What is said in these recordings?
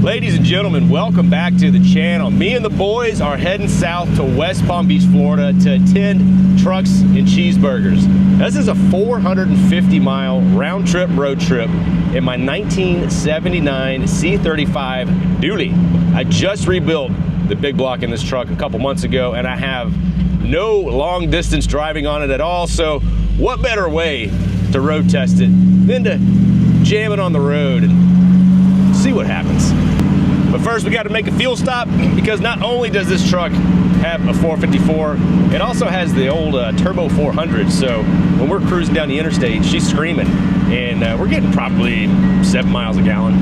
Ladies and gentlemen, welcome back to the channel. Me and the boys are heading south to West Palm Beach, Florida to attend Trucks and Cheeseburgers. This is a 450-mile round-trip road trip in my 1979 C35 dually. I just rebuilt the big block in this truck a couple months ago, and I have no long-distance driving on it at all, so what better way to road test it than to jam it on the road and see what happens. But first we got to make a fuel stop, because not only does this truck have a 454, it also has the old turbo 400. So when we're cruising down the interstate, she's screaming, and we're getting probably 7 miles a gallon.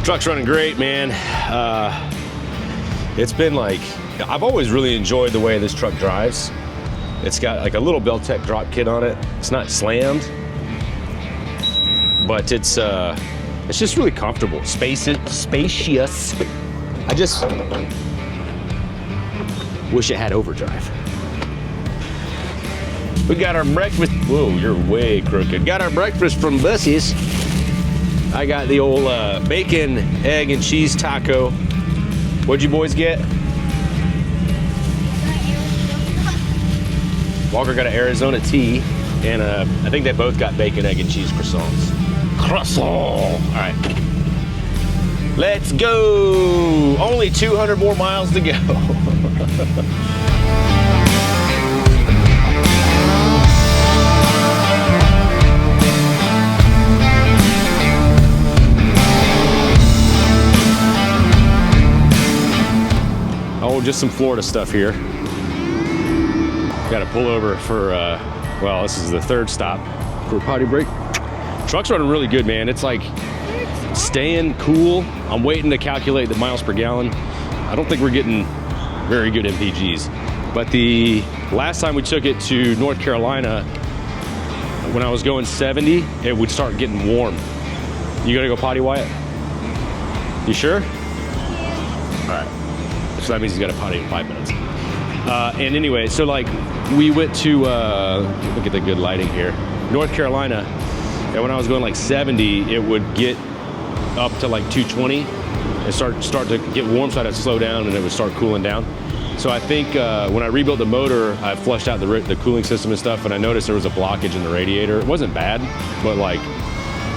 Truck's running great, man. It's been like, I've always really enjoyed the way this truck drives. It's got like a little Beltec drop kit on it. It's not slammed, but it's just really comfortable, spacious. I just wish it had overdrive. We got our breakfast. Whoa, you're way crooked. Got our breakfast from Bussey's. I got the old bacon, egg, and cheese taco. What'd you boys get? Walker got an Arizona tea, and I think they both got bacon, egg, and cheese croissants. Croissant! All right. Let's go! Only 200 more miles to go. Oh, just some Florida stuff here. Got to pull over for, well, this is the third stop for a potty break. Truck's running really good, man. It's like staying cool. I'm waiting to calculate the miles per gallon. I don't think we're getting very good MPGs. But the last time we took it to North Carolina, when I was going 70, it would start getting warm. You gotta go potty, Wyatt? You sure? Yeah. All right. So that means he's got a potty in 5 minutes. And anyway, so like we went to, look at the good lighting here, North Carolina. And when I was going like 70, it would get up to like 220 and start to get warm, so I'd have to slow down and it would start cooling down. So I think when I rebuilt the motor, I flushed out the cooling system and stuff, and I noticed there was a blockage in the radiator. It wasn't bad, but like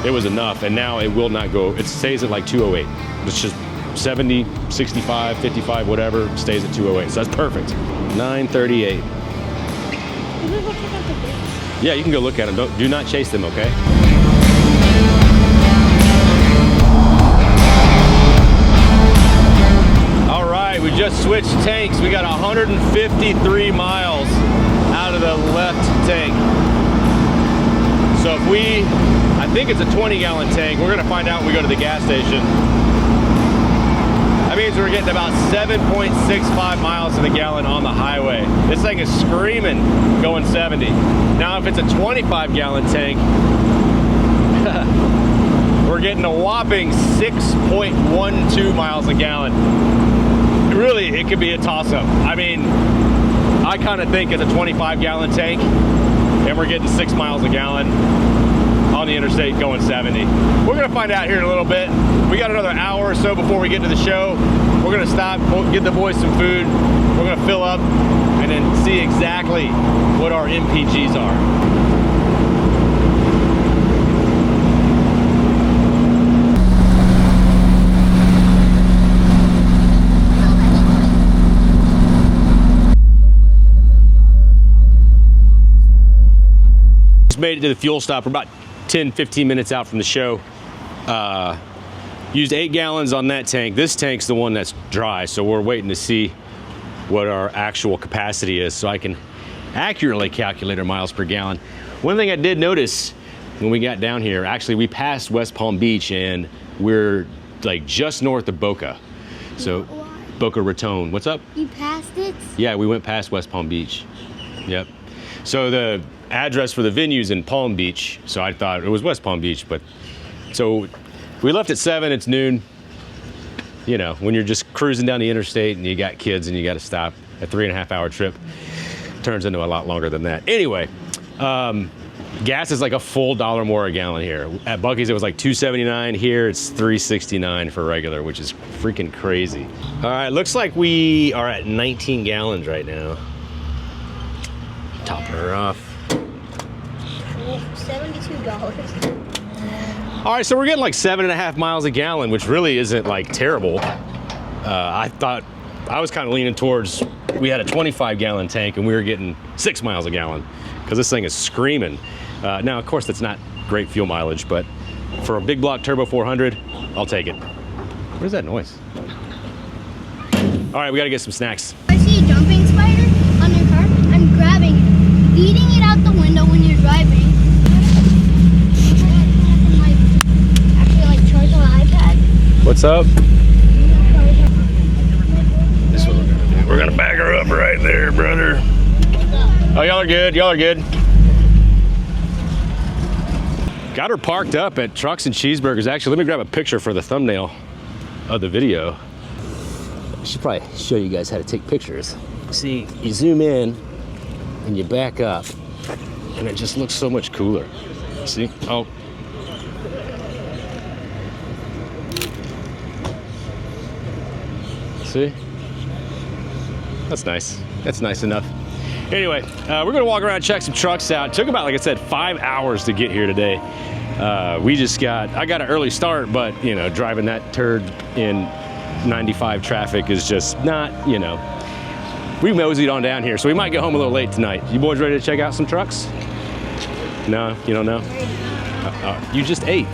it was enough. And now it will not go, it stays at like 208. It's just 70, 65, 55, whatever, stays at 208. So that's perfect. 938. Yeah, you can go look at them. Do not chase them, okay? All right, we just switched tanks. We got 153 miles out of the left tank. So if I think it's a 20-gallon tank. We're gonna find out when we go to the gas station. That means we're getting about 7.65 miles to the gallon on the highway. This thing is screaming going 70. Now, if it's a 25-gallon tank, we're getting a whopping 6.12 miles a gallon. Really, it could be a toss-up. I mean, I kind of think it's a 25-gallon tank, and we're getting 6 miles a gallon on the interstate going 70. We're gonna find out here in a little bit. We got another hour or so before we get to the show. We're gonna stop, get the boys some food. We're gonna fill up and then see exactly what our MPGs are. Just made it to the fuel stop. We're about 10-15 minutes out from the show. Used 8 gallons on that tank. This tank's the one that's dry, so we're waiting to see what our actual capacity is so I can accurately calculate our miles per gallon. One thing I did notice when we got down here, actually we passed West Palm Beach and we're like just north of Boca. So Boca Raton. What's up? You passed it? Yeah, we went past West Palm Beach. Yep. So address for the venue's in Palm Beach, so I thought it was West Palm Beach. But so we left at 7. It's noon. You know, when you're just cruising down the interstate and you got kids and you got to stop, a 3.5-hour trip turns into a lot longer than that. Anyway, gas is like a full $1 more a gallon here. At Buc-ee's it was like $2.79. Here it's $3.69 for regular, which is freaking crazy. All right, looks like we are at 19 gallons right now. Topping her off. $72. All right, so we're getting like 7.5 miles a gallon, which really isn't like terrible. I thought I was kind of leaning towards, we had a 25-gallon tank and we were getting 6 miles a gallon because this thing is screaming. Now, of course, that's not great fuel mileage, but for a big block turbo 400, I'll take it. What is that noise? All right, we got to get some snacks. I see a jumping spider on your car. I'm grabbing it, feeding it out the window when you're driving. What's up? This is what we're gonna do. We're gonna back her up right there, brother. Oh, y'all are good. Y'all are good. Got her parked up at Trucks and Cheeseburgers. Actually, let me grab a picture for the thumbnail of the video. I should probably show you guys how to take pictures. See, you zoom in and you back up, and it just looks so much cooler. See? Oh. See? That's nice. That's nice enough. Anyway, we're gonna walk around and check some trucks out. It took about, like I said, 5 hours to get here today. I got an early start, but you know, driving that turd in 95 traffic is just not, you know. We moseyed on down here, so we might get home a little late tonight. You boys ready to check out some trucks? No, you don't know? You just ate.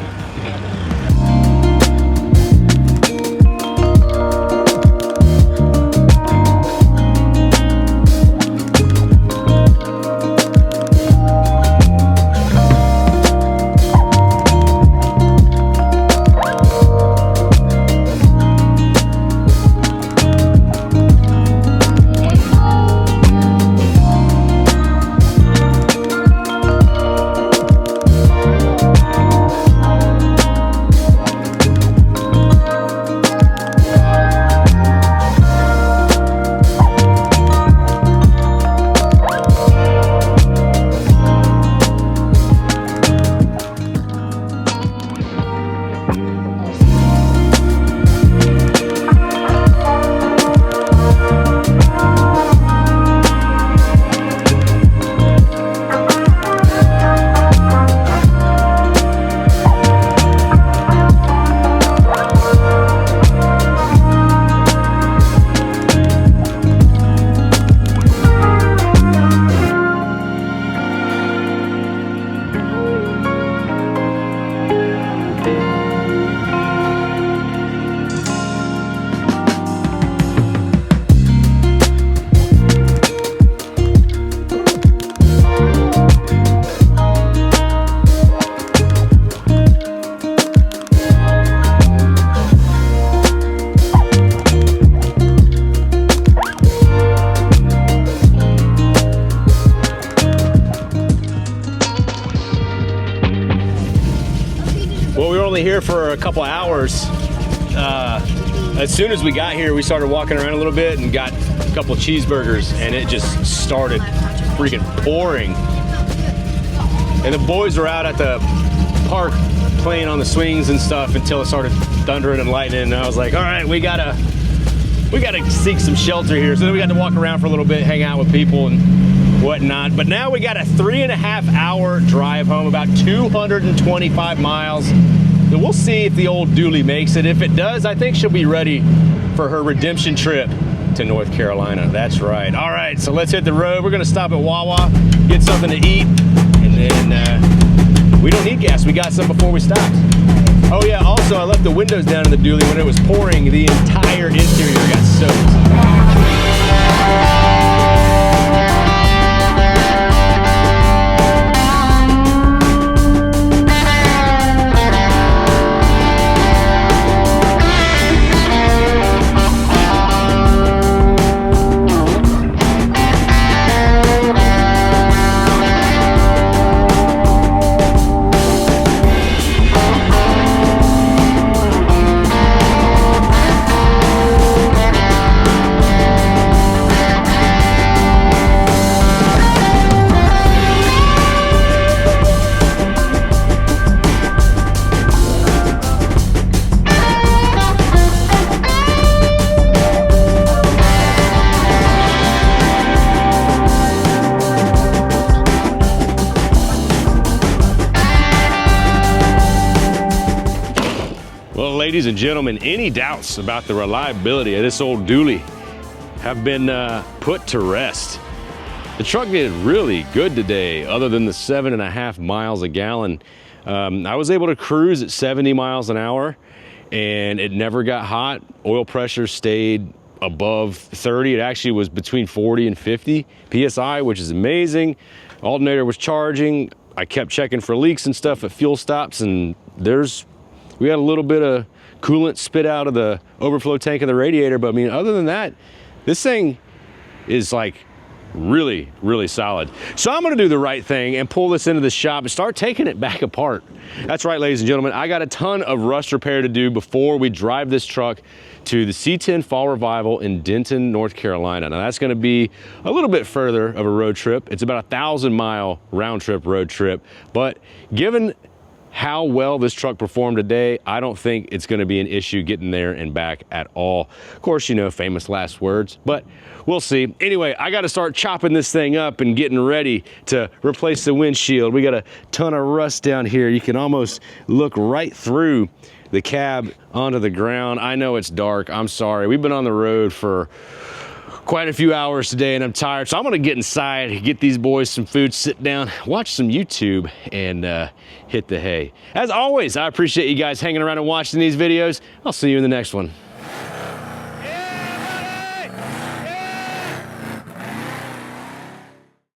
Here for a couple hours. As soon as we got here, we started walking around a little bit and got a couple cheeseburgers, and it just started freaking pouring. And the boys were out at the park playing on the swings and stuff until it started thundering and lightning. And I was like, all right, we gotta seek some shelter here. So then we got to walk around for a little bit, hang out with people and whatnot. But now we got a 3.5-hour drive home, about 225 miles. So we'll see if the old dually makes it. If it does, I think she'll be ready for her redemption trip to North Carolina. That's right. All right, so let's hit the road. We're gonna stop at Wawa, get something to eat, and then we don't need gas. We got some before we stopped. Oh yeah, also I left the windows down in the dually. When it was pouring, the entire interior got soaked. ladies and gentlemen, any doubts about the reliability of this old dually have been put to rest. The truck did really good today, other than the 7.5 miles a gallon. I was able to cruise at 70 miles an hour, and it never got hot. Oil pressure stayed above 30. It actually was between 40 and 50 PSI, which is amazing. Alternator was charging. I kept checking for leaks and stuff at fuel stops, and we had a little bit of coolant spit out of the overflow tank of the radiator, but I mean, other than that, this thing is like really, really solid. So I'm gonna do the right thing and pull this into the shop and start taking it back apart. That's right, ladies and gentlemen, I got a ton of rust repair to do before we drive this truck to the C10 Fall Revival in Denton, North Carolina. Now that's gonna be a little bit further of a road trip. It's about a 1,000-mile round trip road trip, but given how well this truck performed today, I don't think it's gonna be an issue getting there and back at all. Of course, you know, famous last words, but we'll see. Anyway, I gotta start chopping this thing up and getting ready to replace the windshield. We got a ton of rust down here. You can almost look right through the cab onto the ground. I know it's dark, I'm sorry. We've been on the road for quite a few hours today and I'm tired, so I'm gonna get inside, get these boys some food, sit down, watch some YouTube, and hit the hay. As always, I appreciate you guys hanging around and watching these videos. I'll see you in the next one.